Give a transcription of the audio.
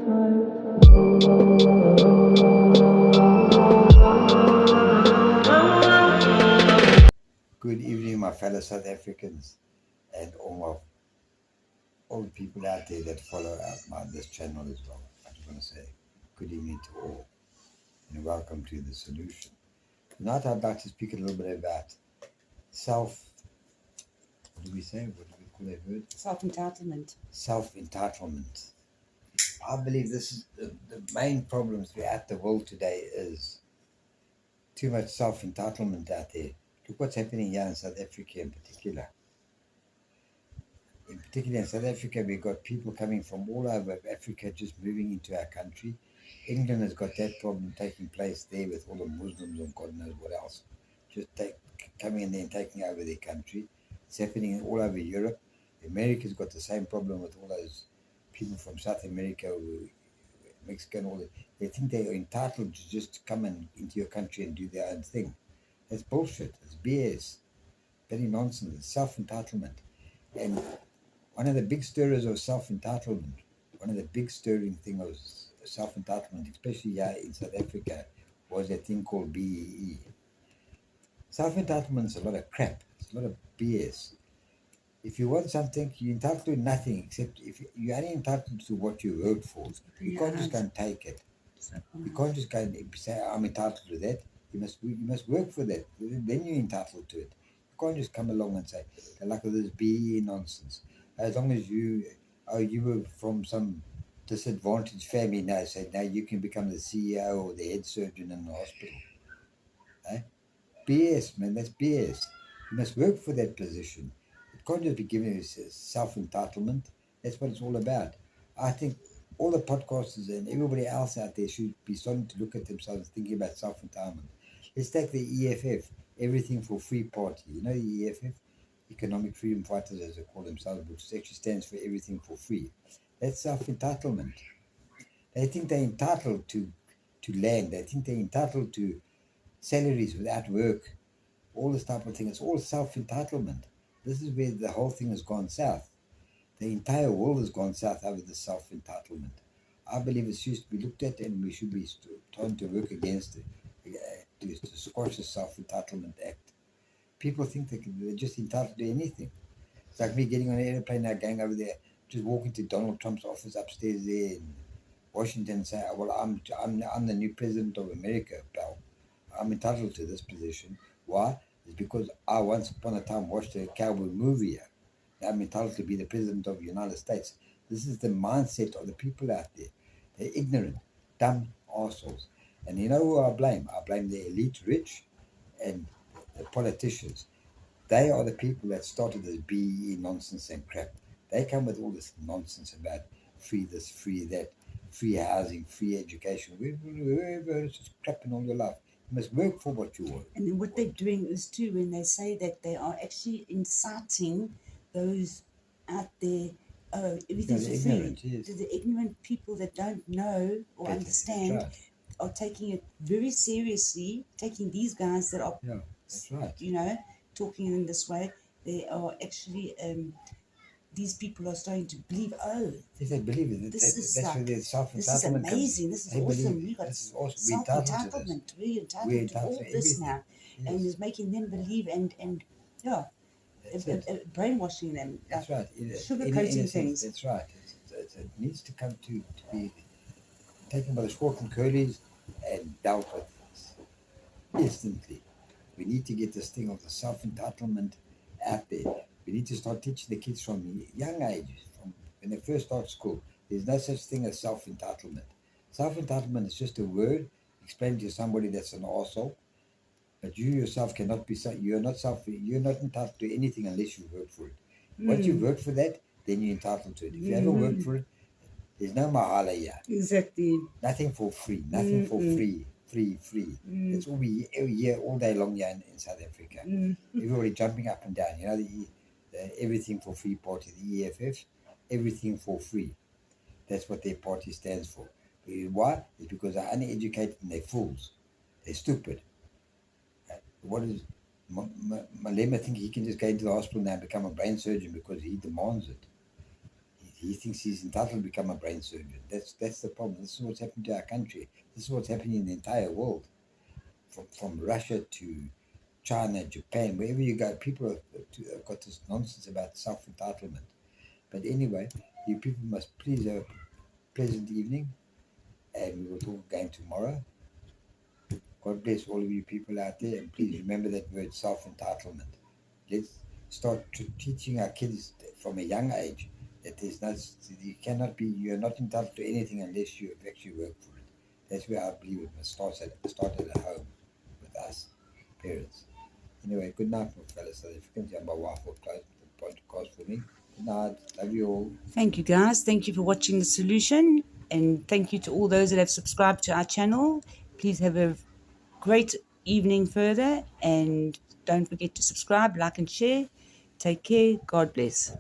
Good evening, my fellow South Africans and all the people out there that follow this channel as well. I just want to say good evening to all and welcome to The Solution. Tonight I'd like to speak a little bit about what do we say? What do we call that word? Self-entitlement. Self-entitlement. I believe this is the main problems throughout the world today is too much self-entitlement out there. Look what's happening here in South Africa in particular. In particular in South Africa, we've got people coming from all over Africa just moving into our country. England has got that problem taking place there with all the Muslims and God knows what else. Coming in there and taking over their country. It's happening all over Europe. America's got the same problem with all those people from South America, Mexico and all that. They think they are entitled to just come into your country and do their own thing. That's bullshit. It's BS. Very nonsense. It's self-entitlement. And one of the big stirrers of self-entitlement, one of the big stirring things of self-entitlement, especially here in South Africa, was a thing called BEE. Self-entitlement is a lot of crap. It's a lot of BS. If you want something, you're entitled to nothing except if you're only entitled to what you worked for. You can't just go and take it. You can't just go and say, I'm entitled to that. You must work for that. Then you're entitled to it. You can't just come along and say, like this BE nonsense. As long as you were from some disadvantaged family now, say now you can become the CEO or the head surgeon in the hospital. Eh? BS, man, that's BS. You must work for that position. It can't just be given as self-entitlement. That's what it's all about. I think all the podcasters and everybody else out there should be starting to look at themselves thinking about self-entitlement. Let's take the EFF, Everything for Free Party. You know the EFF? Economic Freedom Fighters, as they call themselves, which actually stands for Everything for Free. That's self-entitlement. They think they're entitled to land. They think they're entitled to salaries without work. All this type of thing. It's all self-entitlement. This is where the whole thing has gone south. The entire world has gone south over the self-entitlement. I believe it's used to be looked at and we should be trying to work against it, to squash the Self-Entitlement Act. People think they're just entitled to anything. It's like me getting on an airplane now, going over there, just walking to Donald Trump's office upstairs there in Washington and say, well, I'm the new president of America, pal. I'm entitled to this position. Why? It's because I once upon a time watched a cowboy movie here. I'm entitled to be the president of the United States. This is the mindset of the people out there. They're ignorant, dumb assholes. And you know who I blame? I blame the elite rich and the politicians. They are the people that started this BE nonsense and crap. They come with all this nonsense about free this, free that, free housing, free education. It's just crap in all your life. You must work for what you want. And what they're doing is too, when they say that they are actually inciting those out there, everything's the free. ignorant, yes. To the ignorant people that don't know or That's understand, right. are taking it very seriously, taking these guys that are, Yeah, that's right. you know, talking in this way. They are actually, these people are starting to believe, Yes, they believe it. That's where their self-entitlement this is amazing, this is They awesome. believe We got this is awesome. We're entitled to this. self-entitlement, we're We're entitled to all entitled to this everything. now. Yes. And is making them believe and yeah, That's it. brainwashing them. That's right. Sugarcoating things. That's right. It needs to come to be taken by the short and curlies and dealt with instantly. We need to get this thing of the self-entitlement out there. We need to start teaching the kids from young age, from when they first start school. There's no such thing as self-entitlement. Self-entitlement is just a word explained to somebody that's an arsehole. But you yourself cannot be. You're not entitled to anything unless you work for it. Once you work for that, then you're entitled to it. If you haven't worked for it, there's no mahala here. Exactly. Nothing for free. Nothing for free. Free. That's all we hear all day long here in South Africa. Everybody jumping up and down. You know, the Everything for Free Party, the EFF, everything for free. That's what their party stands for. Why? It's because they're uneducated and they're fools. They're stupid. What is Malema think he can just go into the hospital now and become a brain surgeon because he demands it? he thinks he's entitled to become a brain surgeon. That's the problem. This is what's happened to our country. This is what's happening in the entire world, from Russia to China, Japan, wherever you go. People have got this nonsense about self-entitlement. But anyway, you people must please have a pleasant evening, and we will talk again tomorrow. God bless all of you people out there, and please remember that word self-entitlement. Let's start teaching our kids from a young age that you're not entitled to anything unless you have actually worked for it. That's where I believe it must start at home with us, parents. Anyway, good night, my fellow South Africans. My wife will close the podcast for me. Good night. Love you all. Thank you, guys. Thank you for watching The Solution. And thank you to all those that have subscribed to our channel. Please have a great evening further. And don't forget to subscribe, like, and share. Take care. God bless.